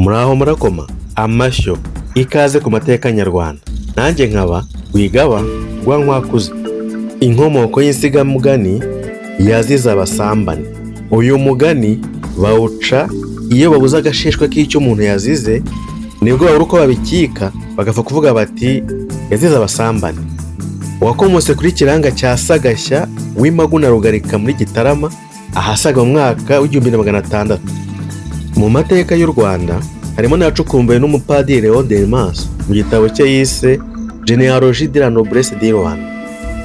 Muraho murakoma amashyo ikaze ku mateka nyarwanda. Nanjye nkaba Rwigaba rwa Nkwakuzi. Inkomoko y'insigamugani yazize abasambane. Uyu mugani bawuca iyo babuze agashishwe k'icyo umuntu yazize, nibwo babura uko babikika bagafa kuvuga bati yazize abasambane. Wakomotse kuri kiranga cya Sagashya w'Imaguna Rugarika muri Gitarama ahasaga mu mwaka w'1600. Mu mateka y'u Rwanda harimo n'acukumbuye n'umupadiri Léon Delmas mu gitabo cye yise Généalogie de la Noblesse du Rwanda,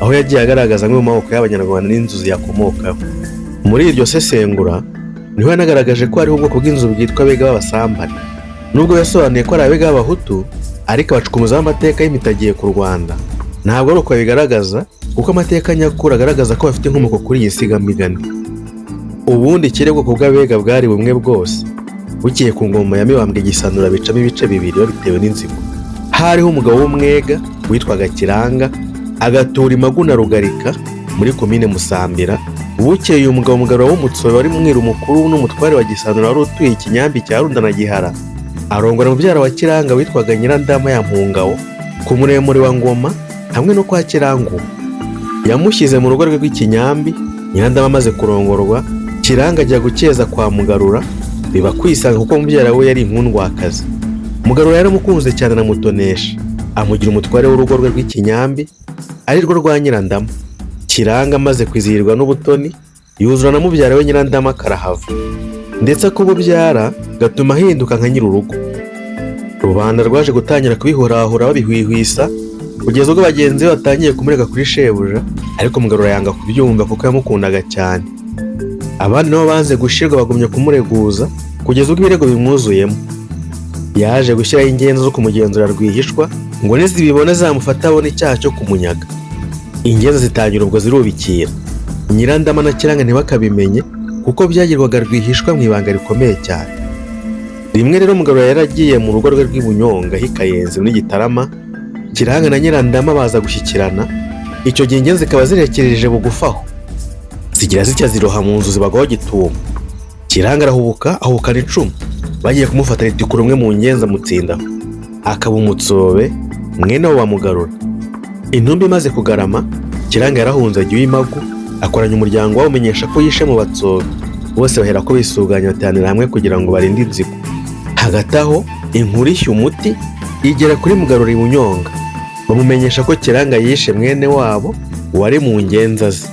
aho yagiye agaragaza amwe mu maboko y'Abanyarwanda n'inzu yakomokaho. Muri iryo sesengura niho yanagaragaje ko hariho ubwoko bw'inzu bwitwa abega b'abasambane. Nubwo yasobanuye ko ari abega b'abahutu, ariko abacukumuzi b'amateka y'imitagiye ku Rwanda ntabwo ari uko bigaragaza, kuko amateka nyakuri agaragaza ko bafite inkomoko kuri iyi nsigamigani. Ubundi kera ubwoko bw'abega bwari bumwe bwose. Bukiye ku ngoma ya Mibambwe Gisanura bicamo ibice bibiri bitewe n'inzigo. Hariho umugabo w'umwega witwaga Kiranga, agatura Imaguna Rugarika muri komine Musambira. Bukeye uyu mugabo Mugarura w'Umutsobe wari mwiru mukuru n'umutware wa Gisanura wari utuye Ikinyambi cya Runda na Gihara, arongora mubyara wa Kiranga witwaga Nyirandama ya Mpungabo ku muremure wa Ngoma hamwe no kwa Kirangu. Yamushyize mu rugo rwe rw'Ikinyambi. Nyirandama amaze kurongorwa, Kiranga ajya gukeza kwa Mugarura, biba kwisanga kuko mubyara we yari inkundwakazi. Mugarura yaramukunze cyane na mutonesha, amugira umutware w'urugo rwe rw'Ikinyambi ari rwo rwa Nyirandama. Kiranga amaze kwizihirwa n'ubutoni, yuzura na mubyara we Nyirandama karahava, ndetse ko bubyara gatuma ahinduka nka nyir'urugo. Rubanda rwaje gutangira kubihorahora babihwihwisa, kugeza ubwo bagenzi be batangiye kumurega kuri shebuja, ariko Mugarura yanga kubyumva kuko yamukundaga cyane. Abandi nabo banze gushirwa bagumye kumureguza kugeza ubwo ibirego bimwuzuyemo. Yaje gushyiraho ingenzi zo kumugenzura rwihishwa ngo nizibibona zamufata abone icyaha cyo kumunyaga. Ingenzi zitangira ubwo zirubikira. Nyirandama na Kiranga ntibakabimenye kuko byagirwaga rwihishwa mu ibanga rikomeye cyane. Rimwe rero Mugarura yaragiye mu rugo rwe rw'Ibunyonga hikayenze muri Gitarama. Kiranga na Nyirandama baza gushyikirana. Icyo gihe ingenzi zikaba zirekereje bugufaho, zigira zitya ziroha mu nzu zibagaho gitumo. Kiranga arahubuka ahukana icumu, bagiye kumufata ritikura umwe mu ngenzi amutsindaho, akaba Umutsobe mwene wa Mugarura. Intumbi imaze kugarama, Kiranga yarahunze ajya iw'Imagu, akoranya umuryango wawumenyesha ko yishe mu Batsobe. Bose bahera ko bisuganya bateranira hamwe kugira ngo barinde inzigo. Hagati aho inkuru ishya umuti igera kuri Mugarura i Bunyonga, bamumenyesha ko Kiranga yishe mwene wabo wari mu ngenza ze.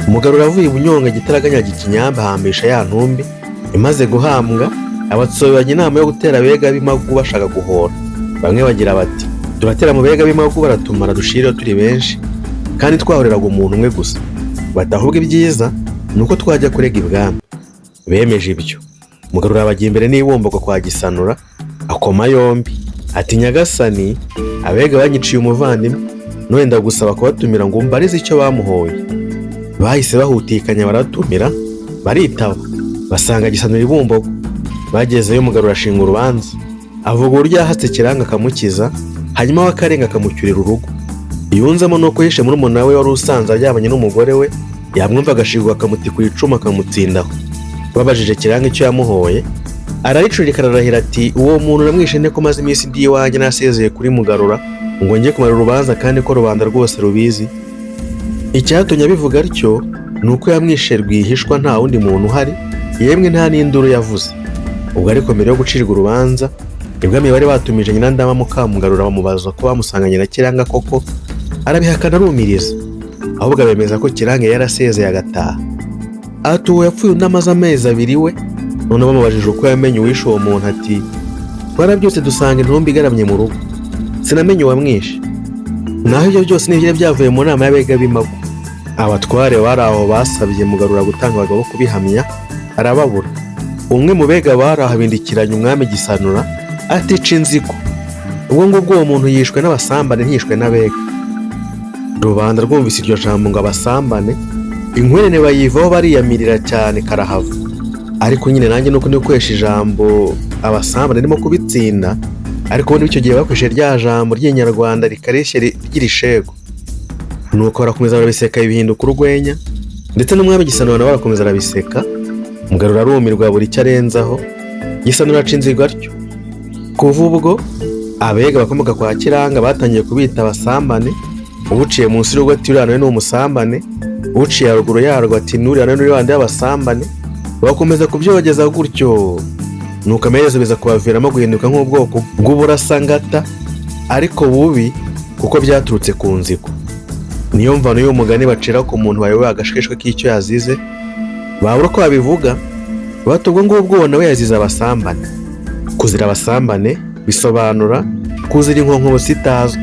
Mugarura avuye i Bunyonga gitaraganya Ikinyambi ahambisha ya ntumbi. Imaze guhambwa, Abatsobe bajya inama yo gutera abega b'Imagu bashaka guhora. Bamwe bagira bati turatera mu bega b'Imagu baratumara dushirireho turi benshi, kandi twahoreraga umuntu umwe gusa. Batahubwa ibyiza nuko twajya kurega ibwami. Bemeje ibyo. Mugarura abajya imbere n'ibumbogo kwa Gisanura, akoma yombi ati Nyagasani, abega banyiciye umuvandimwe, none ndagusaba kubatumira ngo mbarize icyo bamuhoye. Bahise bahutikanya baratumira, baritaba, basanga Gisanura ibumbogo. Bagezeyo Mugarura ashinga urubanza, avuga uburyo yahatse Kiranga akamukiza, hanyuma we akarenga akamucyurira urugo. Yunzemo nuko yishe murumuna we wari usanze aryamanye n'umugore we, yamwumva agashigwa akamutikura icumu akamutsindaho. Babajije Kiranga icyo yamuhoye, araricurika ararahira ati uwo muntu namwishe ne ko maze iminsi ndi iwanjye nasezeye kuri Mugarura ngo njye kumara urubanza kandi ko rubanda rwose rubizi. Icyatumye abivuga atyo nuko yamwishe rwihishwa nta wundi muntu uhari, yemwe nta n'induru yavuze. Ubwo ariko mbere yo gucirwa urubanza, ibwami bari batumije Nyirandama Mukamugarura bamubaza ko bamusanganye na Kiranga koko, arabihakana arumiriza, ahubwo bemeza ko Kiranga yarasezeye agataha. Ati uwo yapfuye undi amaze amezi abiri we. None bamubajije uko yamenye uwishe uwo muntu ati twarabyose dusanga intumbi igaramye mu rugo, sinamenye uwamwishe. Naho ibyo byose nibyo byavuye mu nama y'abega b'Imagu. Abatware bari aho basabye Mugarura gutanga abagabo kubihamya, arababura. Umwe mu bega bari aho abindikiranya umwami Gisanura atica inzigo. Ubwo ngubwo uwo muntu yishwe n'abasambane ntiyishwe n'abega. Rubanda rwumvise iryo jambo ngo abasambane, inkwerene bayivaho bariyamirira cyane karahava. Ariko nyine nanjye nuko ndikoresha ijambo abasambane ndimo kubitsinda, ariko ubundi icyo gihe bakoresheje rya jambo ry'inyarwanda rikareshye rigira ishego. Nuko barakomeza barabiseka bihinduka urwenya, ndetse n'umwami Gisanura barakomeza arabiseka. Mugarura arumirwa buri icyo arenzaho. Gisanura aca inzigo atyo, Kuva ubwo abega bakomoka kwa Kiranga batangiye kubita abasambane, ubuciye munsi y'urugo ati uriya ni umusambane, uciye haruguru yarwo ati n'uriya ni wandi y'abasambane, bakomeza kubyogeza gutyo, nuko amaherezo biza kubaviramo guhinduka nk'ubwoko bw'uburasangata ariko bubi kuko byaturutse ku nzigo. Niyo mvano y'umugani bacira ku muntu wayoboye agashishwe k'icyo yazize, babura ko babivuga bati ubwo ngubwo ubona we yazize abasambane. Kuzira abasambane bisobanura kuzira inkonkobo sitazwi.